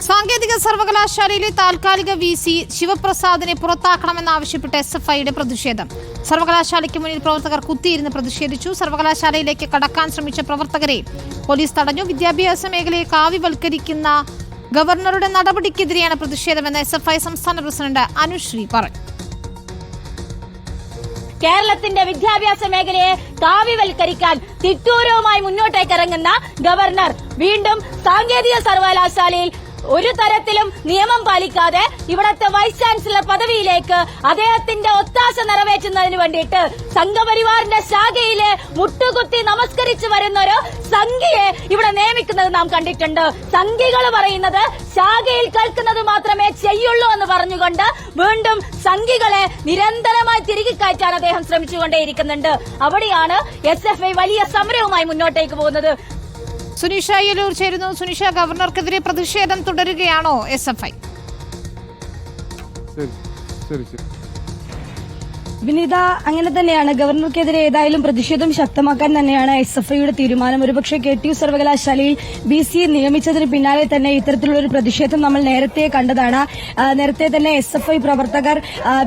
സാങ്കേതിക സർവകലാശാലയിലെ താൽക്കാലിക വിസി ശിവപ്രസാദിനെ പുറത്താക്കണമെന്നാവശ്യപ്പെട്ട് SFIയുടെ പ്രതിഷേധം. സർവകലാശാലയ്ക്ക് മുന്നിൽ പ്രവർത്തകർ കുത്തിയിരുന്ന് പ്രതിഷേധിച്ചു. സർവകലാശാലയിലേക്ക് കടക്കാൻ ശ്രമിച്ച പ്രവർത്തകരെ പോലീസ് തടഞ്ഞു. വിദ്യാഭ്യാസ മേഖലയെ കാവ്യവൽക്കരിക്കുന്ന ഗവർണറുടെ നടപടിക്കെതിരെയാണ് പ്രതിഷേധമെന്ന് SFI സംസ്ഥാന പ്രസിഡന്റ് അനുശ്രീ പറഞ്ഞു. കേരളത്തിന്റെ വിദ്യാഭ്യാസ മേഖലയെ കാവ്യവൽക്കരിക്കാൻ തിട്ടൂരവുമായി മുന്നോട്ടേക്ക് ഇറങ്ങുന്ന ഗവർണർ വീണ്ടും സാങ്കേതിക സർവകലാശാലയിൽ ഒരു തരത്തിലും നിയമം പാലിക്കാതെ ഇവിടത്തെ വൈസ് ചാൻസലർ പദവിയിലേക്ക് അദ്ദേഹത്തിന്റെ ഒത്താശ നിറവേറ്റുന്നതിന് വേണ്ടിയിട്ട് സംഘപരിവാറിന്റെ ശാഖയിലെ മുട്ടുകുത്തി നമസ്കരിച്ചു വരുന്ന ഒരു സംഘിയെ ഇവിടെ നിയമിക്കുന്നത് നാം കണ്ടിട്ടുണ്ട്. സംഘികൾ പറയുന്നത് ശാഖയിൽ കേൾക്കുന്നത് മാത്രമേ ചെയ്യുള്ളൂ എന്ന് പറഞ്ഞുകൊണ്ട് വീണ്ടും സംഘികളെ നിരന്തരമായി തിരികെ കയറ്റാൻ അദ്ദേഹം ശ്രമിച്ചുകൊണ്ടേയിരിക്കുന്നുണ്ട്. അവിടെയാണ് SFI വലിയ സമരവുമായി മുന്നോട്ടേക്ക് പോകുന്നത്. സുനിഷ അയ്യലൂർ ചേരുന്നു. സുനിഷ, ഗവർണർക്കെതിരെ പ്രതിഷേധം തുടരുകയാണോ SFI? വിനീത, അങ്ങനെ തന്നെയാണ്. ഗവർണർക്കെതിരെ ഏതായാലും പ്രതിഷേധം ശക്തമാക്കാൻ തന്നെയാണ് SFIയുടെ തീരുമാനം. ഒരുപക്ഷെ KTU സർവകലാശാലയിൽ BCയെ നിയമിച്ചതിന് പിന്നാലെ തന്നെ ഇത്തരത്തിലുള്ളൊരു പ്രതിഷേധം നമ്മൾ നേരത്തെ കണ്ടതാണ്. നേരത്തെ തന്നെ SFI പ്രവർത്തകർ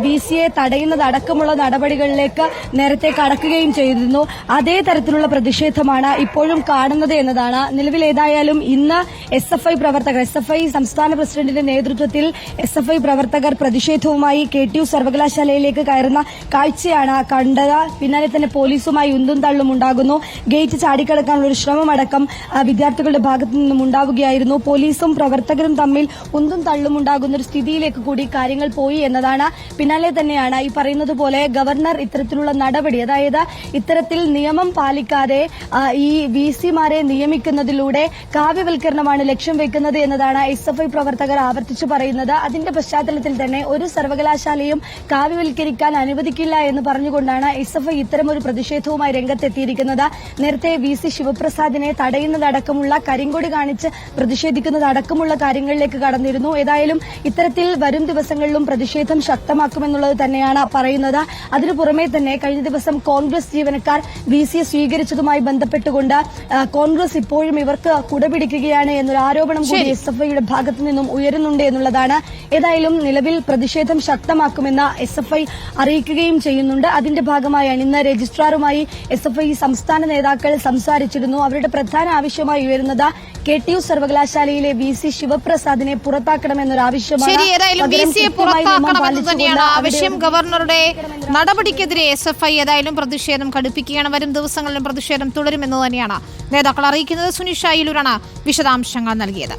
BCയെ തടയുന്നതടക്കമുള്ള നടപടികളിലേക്ക് നേരത്തെ കടക്കുകയും ചെയ്തിരുന്നു. അതേ തരത്തിലുള്ള പ്രതിഷേധമാണ് ഇപ്പോഴും കാണുന്നത് എന്നതാണ്. നിലവിൽ ഏതായാലും ഇന്ന് SFI സംസ്ഥാന പ്രസിഡന്റിന്റെ നേതൃത്വത്തിൽ SFI പ്രവർത്തകർ പ്രതിഷേധവുമായി KTU സർവകലാശാലയിലേക്ക് കയറുന്ന കാഴ്ചയാണ് കണ്ടത്. പിന്നാലെ തന്നെ പോലീസുമായി ഉന്തും തള്ളും ഉണ്ടാകുന്നു. ഗേറ്റ് ചാടിക്കടക്കാനുള്ള ഒരു ശ്രമമടക്കം വിദ്യാർത്ഥികളുടെ ഭാഗത്തു നിന്നും ഉണ്ടാവുകയായിരുന്നു. പോലീസും പ്രവർത്തകരും തമ്മിൽ ഉന്തും തള്ളും ഉണ്ടാകുന്ന ഒരു സ്ഥിതിയിലേക്ക് കൂടി കാര്യങ്ങൾ പോയി എന്നതാണ്. പിന്നാലെ തന്നെയാണ് ഈ പറയുന്നത് പോലെ ഗവർണർ ഇത്തരത്തിലുള്ള നടപടി, അതായത് ഇത്തരത്തിൽ നിയമം പാലിക്കാതെ ഈ VCമാരെ നിയമിക്കുന്നതിലൂടെ കാവ്യവൽക്കരണമാണ് ലക്ഷ്യം വെക്കുന്നത് എന്നതാണ് SFI പ്രവർത്തകർ ആവർത്തിച്ചു പറയുന്നത്. അതിന്റെ പശ്ചാത്തലത്തിൽ തന്നെ ഒരു സർവകലാശാലയും കാവ്യവൽക്കരിക്കാൻ അനുവദിക്കില്ല എന്ന് പറഞ്ഞുകൊണ്ടാണ് SFI ഇത്തരമൊരു പ്രതിഷേധവുമായി രംഗത്തെത്തിയിരിക്കുന്നത്. നേരത്തെ VC ശിവപ്രസാദിനെ തടയുന്നതടക്കമുള്ള കരിങ്കൊടി കാണിച്ച് പ്രതിഷേധിക്കുന്നതടക്കമുള്ള കാര്യങ്ങളിലേക്ക് കടന്നിരുന്നു. ഏതായാലും ഇത്തരത്തിൽ വരും ദിവസങ്ങളിലും പ്രതിഷേധം ശക്തമാക്കുമെന്നുള്ളത് തന്നെയാണ് പറയുന്നത്. അതിനു പുറമെ തന്നെ കഴിഞ്ഞ ദിവസം കോൺഗ്രസ് ജീവനക്കാർ VCയെ സ്വീകരിച്ചതുമായി ബന്ധപ്പെട്ടുകൊണ്ട് കോൺഗ്രസ് ഇപ്പോഴും ഇവർക്ക് കുടപിടിക്കുകയാണ് എന്നൊരു ആരോപണം കൂടി SFIയുടെ ഭാഗത്തു നിന്നും ഉയരുന്നുണ്ട് എന്നുള്ളതാണ്. ഏതായാലും നിലവിൽ പ്രതിഷേധം ശക്തമാക്കുമെന്ന് SFI അറിയിക്കുകയും ചെയ്യുന്നുണ്ട്. അതിന്റെ ഭാഗമായാണ് ഇന്ന് രജിസ്ട്രാറുമായി SFI സംസ്ഥാന നേതാക്കൾ സംസാരിച്ചിരുന്നു. അവരുടെ പ്രധാന ആവശ്യമായി ഉയരുന്നത് KTU സർവകലാശാലയിലെ VC ശിവപ്രസാദിനെ പുറത്താക്കണമെന്നൊരു ആവശ്യമാണ്. ആവശ്യം. ഗവർണറുടെ നടപടിക്കെതിരെ SFI ഏതായാലും പ്രതിഷേധം കടുപ്പിക്കുകയാണ്. വരും ദിവസങ്ങളിലും പ്രതിഷേധം തുടരുമെന്ന് തന്നെയാണ് നേതാക്കൾ അറിയിക്കുന്നത്. സുനിഷ അയ്യലൂരാണ് വിശദാംശങ്ങൾ നൽകിയത്.